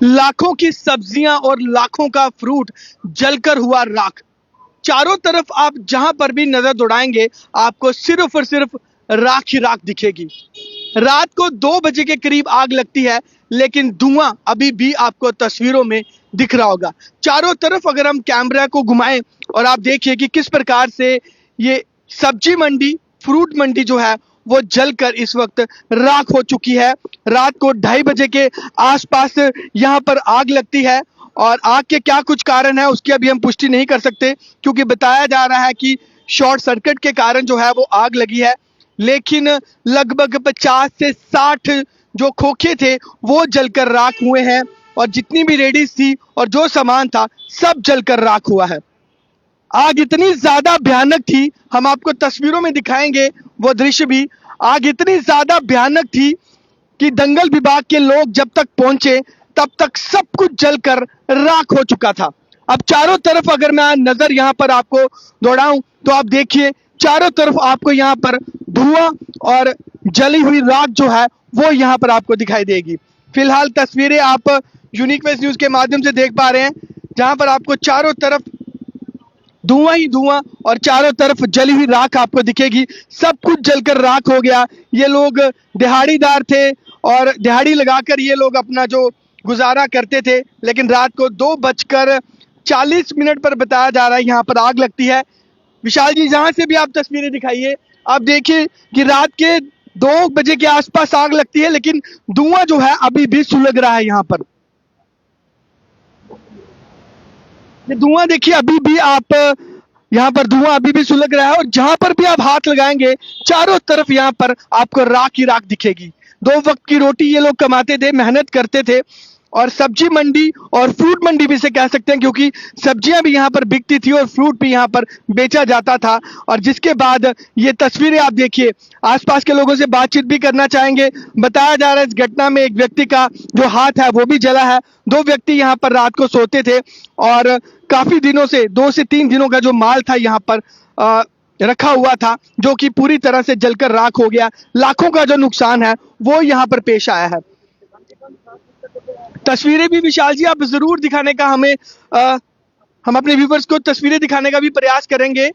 लाखों की सब्जियां और लाखों का फ्रूट जलकर हुआ राख। चारों तरफ आप जहां पर भी नजर दौड़ाएंगे आपको सिर्फ और सिर्फ राख ही राख दिखेगी। रात को 2 बजे के करीब आग लगती है, लेकिन धुआं अभी भी आपको तस्वीरों में दिख रहा होगा। चारों तरफ अगर हम कैमरा को घुमाएं और आप देखिए कि किस प्रकार से ये सब्जी मंडी, फ्रूट मंडी जो है वो जलकर इस वक्त राख हो चुकी है। रात को 2:30 बजे के आसपास यहाँ पर आग लगती है और आग के क्या कुछ कारण है उसकी अभी हम पुष्टि नहीं कर सकते, क्योंकि बताया जा रहा है कि शॉर्ट सर्किट के कारण जो है वो आग लगी है। लेकिन लगभग 50 से 60 जो खोखे थे वो जलकर राख हुए हैं और जितनी भी लेडीज थी और जो सामान था सब जलकर राख हुआ है। आग इतनी ज्यादा भयानक थी, हम आपको तस्वीरों में दिखाएंगे वो दृश्य भी। आग इतनी ज्यादा भयानक थी कि दंगल विभाग के लोग जब तक पहुंचे तब तक सब कुछ जलकर राख हो चुका था। अब चारों तरफ अगर मैं नजर यहाँ पर आपको दौड़ाऊं तो आप देखिए चारों तरफ आपको यहाँ पर धुआं और जली हुई राख जो है वो यहाँ पर आपको दिखाई देगी। फिलहाल तस्वीरें आप यूनिक वेस्ट न्यूज के माध्यम से देख पा रहे हैं, जहां पर आपको चारों तरफ धुआं ही धुआं और चारों तरफ जली हुई राख आपको दिखेगी। सब कुछ जलकर राख हो गया। ये लोग दिहाड़ीदार थे और दिहाड़ी लगाकर ये लोग अपना जो गुजारा करते थे, लेकिन रात को 2:40 पर बताया जा रहा है यहाँ पर आग लगती है। विशाल जी, जहां से भी आप तस्वीरें दिखाइए, आप देखिए कि रात के 2 बजे के आसपास आग लगती है, लेकिन धुआं जो है अभी भी सुलग रहा है। यहाँ पर ये धुआं देखिए, अभी भी आप यहाँ पर धुआं अभी भी सुलग रहा है और जहां पर भी आप हाथ लगाएंगे चारों तरफ यहाँ पर आपको राख ही राख दिखेगी। 2 वक्त की रोटी ये लोग कमाते थे, मेहनत करते थे और सब्जी मंडी और फ्रूट मंडी भी इसे कह सकते हैं, क्योंकि सब्जियां भी यहाँ पर बिकती थी और फ्रूट भी यहाँ पर बेचा जाता था। और जिसके बाद ये तस्वीरें आप देखिए, आसपास के लोगों से बातचीत भी करना चाहेंगे। बताया जा रहा है इस घटना में एक व्यक्ति का जो हाथ है वो भी जला है। 2 व्यक्ति यहाँ पर रात को सोते थे और काफी दिनों से 2 से 3 दिनों का जो माल था यहाँ पर रखा हुआ था, जो कि पूरी तरह से जलकर राख हो गया। लाखों का जो नुकसान है वो यहाँ पर पेश आया है। तस्वीरें भी विशाल जी आप जरूर दिखाने का हम अपने व्यूवर्स को तस्वीरें दिखाने का भी प्रयास करेंगे।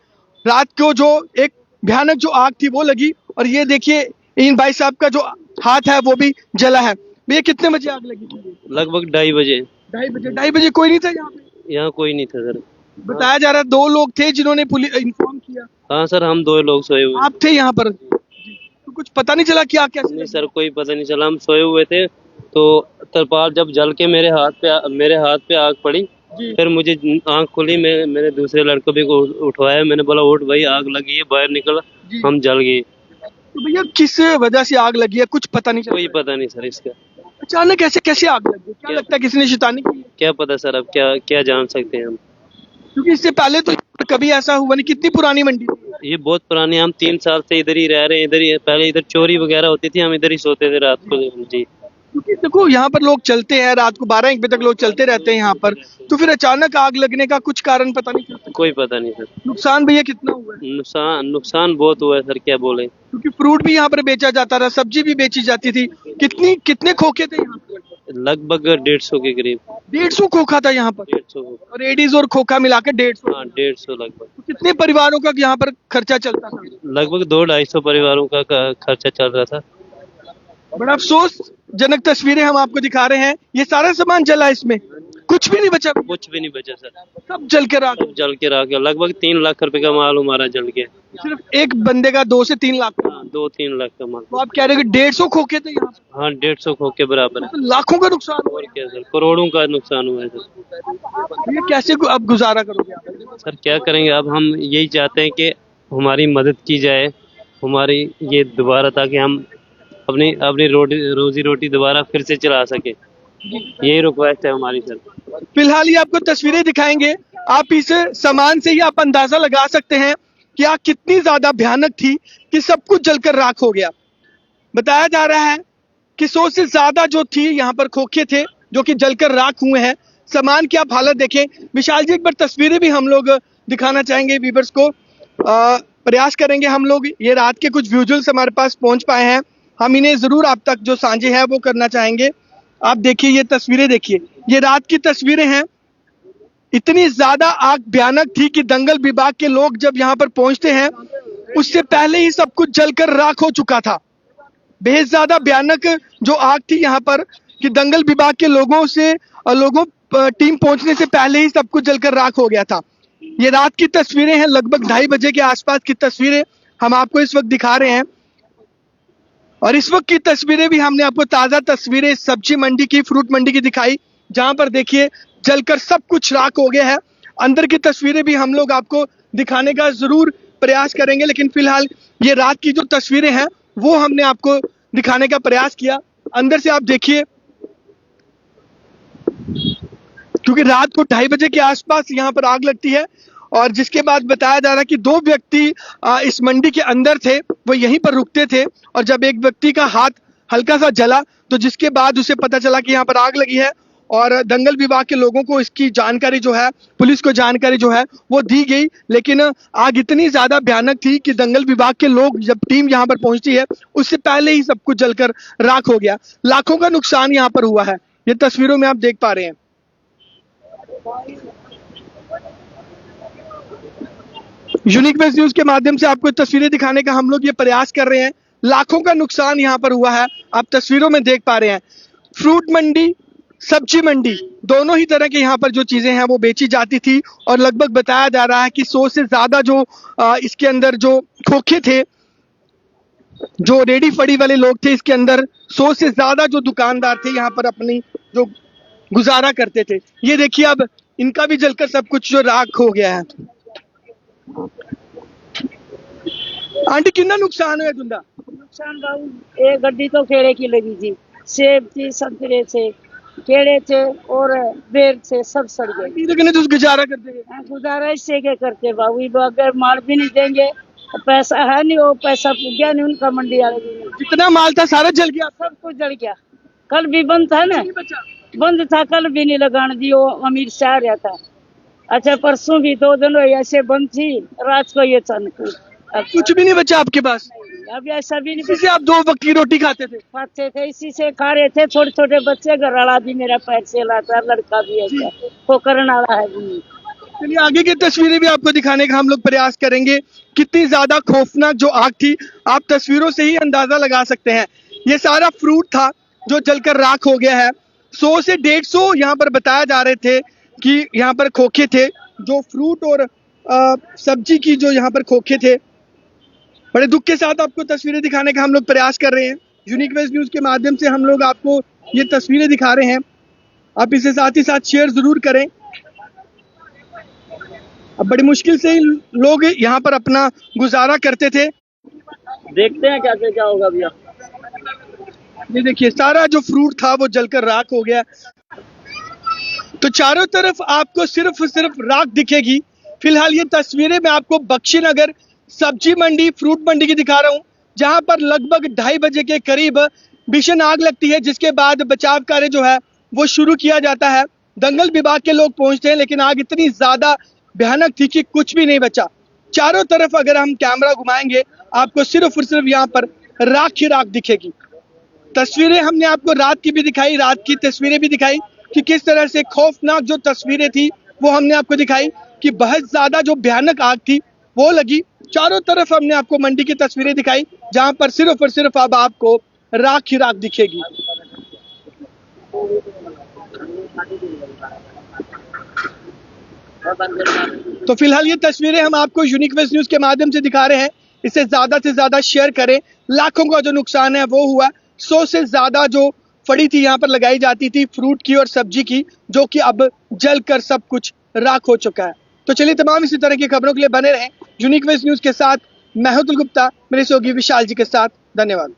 रात को जो एक भयानक जो आग थी वो लगी और ये देखिए इन भाई साहब का जो हाथ है वो भी जला है। भैया, कितने बजे आग लगी थी? लगभग 2:30 बजे। 2:30 बजे कोई नहीं था यहाँ पे? यहाँ कोई नहीं था सर। बताया जा रहा है 2 लोग थे जिन्होंने पुलिस इन्फॉर्म किया। हाँ सर, हम 2 लोग सोए हुए। आप थे यहाँ पर? तो कुछ पता नहीं चला क्या क्या? नहीं सर, कोई पता नहीं चला, हम सोए हुए थे तो तरपाल जब जल के मेरे हाथ पे आग पड़ी, फिर मुझे आंख खुली, मैंने दूसरे लड़कों भी को उठवाया। मैंने बोला उठ भाई, आग लगी है, बाहर निकल। हम जल गए। तो भैया किस वजह से आग लगी है कुछ पता नहीं चला? कोई पता नहीं सर इसका। अचानक ऐसे कैसे आग लगी? क्या लगता है किसी ने शैतानी की? क्या पता सर, अब क्या क्या जान सकते हैं हम, क्योंकि इससे पहले तो कभी ऐसा हुआ नहीं। कितनी पुरानी मंडी थी? ये बहुत पुरानी, हम 3 साल से इधर ही रह रहे हैं। इधर ही पहले इधर चोरी वगैरह होती थी, हम इधर ही सोते थे रात को जी। क्योंकि देखो यहाँ पर लोग चलते हैं, रात को 12-1 बजे तक लोग चलते रहते हैं यहाँ पर, तो फिर अचानक आग लगने का कुछ कारण पता नहीं चलता। कोई पता नहीं सर। नुकसान भैया कितना हुआ है? नुकसान बहुत हुआ है सर, क्या बोले। क्योंकि फ्रूट भी यहाँ पर बेचा जाता था, सब्जी भी बेची जाती थी। कितने खोखे थे यहाँ पर? लगभग 150 के करीब। 150 खोखा था यहाँ पर? 150 और एडीज और खोखा मिलाकर 150? हाँ 150 लगभग। तो कितने परिवारों का यहाँ पर खर्चा चलता था? लगभग 200-250 परिवारों का खर्चा चल रहा था। बड़ा अफसोसजनक तस्वीरें हम आपको दिखा रहे हैं। ये सारा सामान जला, इसमें कुछ भी नहीं बचा? कुछ भी नहीं बचा सर, सब जल के राख? सब जल के राख गया। लगभग 3 लाख रुपए का माल हमारा जल गया। सिर्फ एक बंदे का 2 से 3 लाख? हाँ, 2-3 लाख का माल। तो आप कह रहे हो कि 150 खोखे थे यहाँ? हाँ 150 खोखे बराबर है। तो लाखों का नुकसान हुआ? और क्या सर, करोड़ों का नुकसान हुआ है सर। ये कैसे अब गुजारा करोगे आप? सर क्या करेंगे, अब हम यही चाहते हैं कि हमारी मदद की जाए, हमारी ये दोबारा, ताकि हम अपनी रोजी रोटी दोबारा फिर से चला सके। यही रिक्वेस्ट है हमारी सर। फिलहाल ये आपको तस्वीरें दिखाएंगे, आप इस सामान से ही आप अंदाजा लगा सकते हैं कि आग कितनी ज्यादा भयानक थी कि सब कुछ जलकर राख हो गया। बताया जा रहा है कि 100 से ज्यादा जो थी यहाँ पर खोखे थे जो कि जलकर राख हुए हैं। सामान की आप हालत देखें। विशाल जी, एक बार तस्वीरें भी हम लोग दिखाना चाहेंगे व्यूअर्स को, प्रयास करेंगे हम लोग। ये रात के कुछ विजुअल्स हमारे पास पहुंच पाए हैं, हम इन्हें जरूर आप तक जो साझे हैं वो करना चाहेंगे। आप देखिए ये तस्वीरें देखिए, ये रात की तस्वीरें हैं। इतनी ज्यादा आग भयानक थी कि दंगल विभाग के लोग जब यहाँ पर पहुंचते हैं उससे पहले ही सब कुछ जलकर राख हो चुका था। बेहद ज्यादा भयानक जो आग थी यहाँ पर कि दंगल विभाग के लोगों टीम पहुंचने से पहले ही सब कुछ जलकर राख हो गया था। ये रात की तस्वीरें हैं, लगभग 2:30 बजे के आसपास की तस्वीरें हम आपको इस वक्त दिखा रहे हैं। और इस वक्त की तस्वीरें भी हमने आपको ताजा तस्वीरें सब्जी मंडी की, फ्रूट मंडी की दिखाई, जहां पर देखिए जलकर सब कुछ राख हो गया है। अंदर की तस्वीरें भी हम लोग आपको दिखाने का जरूर प्रयास करेंगे, लेकिन फिलहाल ये रात की जो तस्वीरें हैं वो हमने आपको दिखाने का प्रयास किया। अंदर से आप देखिए, क्योंकि रात को 2:30 बजे के आसपास यहाँ पर आग लगती है और जिसके बाद बताया जा रहा है कि 2 व्यक्ति इस मंडी के अंदर थे, वो यहीं पर रुकते थे और जब एक व्यक्ति का हाथ हल्का सा जला तो जिसके बाद उसे पता चला कि यहाँ पर आग लगी है और दंगल विभाग के लोगों को इसकी जानकारी जो है, पुलिस को जानकारी जो है वो दी गई। लेकिन आग इतनी ज्यादा भयानक थी कि दंगल विभाग के लोग जब टीम यहाँ पर पहुंचती है उससे पहले ही सब कुछ जलकर राख हो गया। लाखों का नुकसान यहाँ पर हुआ है, ये तस्वीरों में आप देख पा रहे हैं। यूनिक वेस्ट न्यूज के माध्यम से आपको तस्वीरें दिखाने का हम लोग ये प्रयास कर रहे हैं। लाखों का नुकसान यहाँ पर हुआ है, आप तस्वीरों में देख पा रहे हैं। फ्रूट मंडी, सब्जी मंडी, दोनों ही तरह के यहाँ पर जो चीजें हैं वो बेची जाती थी और लगभग बताया जा रहा है कि 100 से ज्यादा जो इसके अंदर जो खोखे थे, जो रेडी फड़ी वाले लोग थे, इसके अंदर 100 से ज्यादा जो दुकानदार थे यहाँ पर अपनी जो गुजारा करते थे। ये देखिए अब इनका भी जलकर सब कुछ जो राख हो गया है। आंटी कितना नुकसान हुआ तुंदा? नुकसान बाबू एक गड्डी तो केले की लगी थी, सेब थी, संतरे थे, केले थे और बेर थे, सब सड़ गए। लेकिन तो गुजारा करते हैं, गुजारा इससे क्या करते बाबू, अगर माल भी नहीं देंगे, पैसा है नहीं, वो पैसा गया नहीं उनका मंडी वाले। जितना माल था सारा जल गया, सब कुछ जल गया। कल भी बंद था ना, बंद था, कल भी नहीं लगाने दी, वो अमीर से आ रहा था। अच्छा परसों भी 2 दिन ऐसे बंद थी, रात को ये अचानक कुछ भी नहीं बचा आपके पास? अब ऐसा भी नहीं। इसी से आप 2 वक्त की रोटी खाते थे? इसी से खा रहे थे। छोटे छोटे बच्चे घर अड़ा भी मेरा पैर से लाता, लड़का भी ऐसा वो करने वाला है भी। चलिए आगे की तस्वीरें भी आपको दिखाने का हम लोग प्रयास करेंगे। कितनी ज्यादा खौफनाक जो आग थी, आप तस्वीरों से ही अंदाजा लगा सकते हैं। ये सारा फ्रूट था जो जलकर राख हो गया है। 100 से 150 यहाँ पर बताया जा रहे थे कि यहाँ पर खोखे थे, जो फ्रूट और सब्जी की जो यहाँ पर खोखे थे। बड़े दुख के साथ आपको तस्वीरें दिखाने का हम लोग प्रयास कर रहे हैं। यूनिक वेस्ट न्यूज के माध्यम से हम लोग आपको ये तस्वीरें दिखा रहे हैं, आप इसे साथ ही साथ शेयर जरूर करें। अब बड़ी मुश्किल से ही लोग यहाँ पर अपना गुजारा करते थे। देखते हैं कैसे क्या होगा भैया। ये देखिए सारा जो फ्रूट था वो जलकर राख हो गया। तो चारों तरफ आपको सिर्फ राख दिखेगी। फिलहाल ये तस्वीरें मैं आपको बख्शीनगर सब्जी मंडी, फ्रूट मंडी की दिखा रहा हूँ, जहां पर लगभग 2:30 बजे के करीब भीषण आग लगती है, जिसके बाद बचाव कार्य जो है वो शुरू किया जाता है। दंगल विभाग के लोग पहुंचते हैं, लेकिन आग इतनी ज्यादा भयानक थी कि कुछ भी नहीं बचा। चारों तरफ अगर हम कैमरा घुमाएंगे आपको सिर्फ और सिर्फ यहाँ पर राख ही राख दिखेगी। तस्वीरें हमने आपको रात की भी दिखाई, रात की तस्वीरें भी दिखाई कि किस तरह से खौफनाक जो तस्वीरें थी वो हमने आपको दिखाई कि बहुत ज्यादा जो भयानक आग थी वो लगी। चारों तरफ हमने आपको मंडी की तस्वीरें दिखाई, जहां पर सिर्फ और सिर्फ अब आपको राख ही राख दिखेगी। तो फिलहाल ये तस्वीरें हम आपको यूनिक वेस्ट न्यूज के माध्यम से दिखा रहे हैं। इसे ज्यादा से ज्यादा शेयर करें। लाखों का जो नुकसान है वो हुआ। 100 से ज्यादा जो फड़ी थी यहाँ पर लगाई जाती थी फ्रूट की और सब्जी की, जो कि अब जलकर सब कुछ राख हो चुका है। तो चलिए तमाम इसी तरह की खबरों के लिए बने रहें यूनिक वेस्ट न्यूज के साथ। मैं हूं अतुल गुप्ता, मेरे सहयोगी विशाल जी के साथ। धन्यवाद।